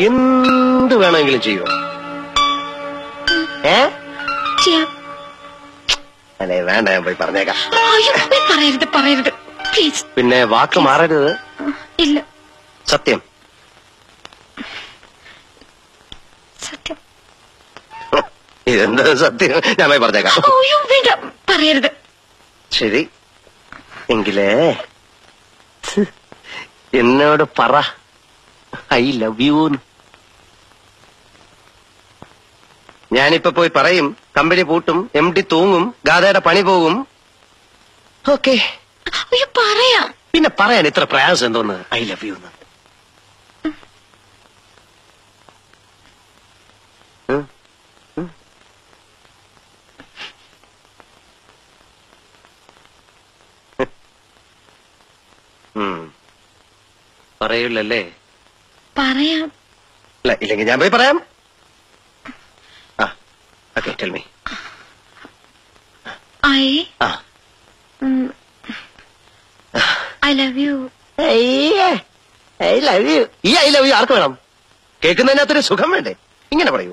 എന്ത് വേണമെങ്കിലും ചെയ്യുമോ? ചെയ്യാം. അല്ലേ വേണ്ട, ഞാൻ പോയി പറഞ്ഞേക്കാം. പറയരുത് പറയരുത് പ്ലീസ്. പിന്നെ വാക്ക് മാറരുത്. ഇല്ല. സത്യം? സത്യം. ഇതെന്താ സത്യം? ഞാൻ പോയി പറഞ്ഞേക്കാം. വേണ്ട പറയരുത്. ശരി എങ്കിലേ എന്നോട് പറ ഐ ലവ് യു. ഞാനിപ്പോ പോയി പറയും, കമ്പനി പൂട്ടും, MD തൂങ്ങും, ഗാഥയുടെ പണി പോകും. ഓക്കെ പറയാം. പിന്നെ പറയാൻ ഇത്ര പ്രയാസം എന്തോന്ന് ഐ ലവ് യു എന്ന്? പറയൂലല്ലേ? പറയാം. അല്ല ഇല്ലെങ്കിൽ ഞാൻ പോയി പറയാം. Okay, tell me. I love you. I love you. ഈ ഐ ലവ് യു ആർക്ക് വേണം? കേൾക്കുന്നതിനകത്തൊരു സുഖം വേണ്ടേ? ഇങ്ങനെ പറയൂ,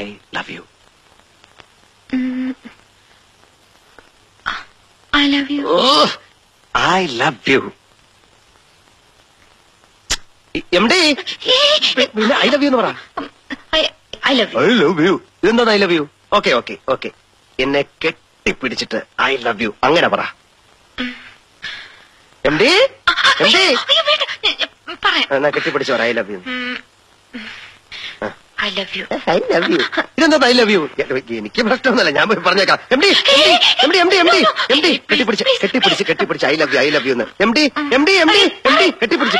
I love you. I love you. I love you. MD പിന്നെ ഐ ലവ് യു എന്ന് പറ. I love you. I love you. ഇതെന്താ I love you? Okay okay okay. എന്നെ കെട്ടിപ്പിടിച്ചിട്ട് ഐ ലവ് യു അങ്ങനെ പറ. MD എന്നാ കെട്ടിപ്പിടിച്ചു പറ I love you. I love you. I love you. ഇതെന്താ ഐ ലവ് യു? എനിക്ക് പ്രശ്നമൊന്നുമല്ല, ഞാൻ പോയി പറഞ്ഞേക്കാം. MD കെട്ടിപ്പിടിച്ച് ഐ ലവ് യു എന്ന്. MD കെട്ടിപ്പിടിച്ച്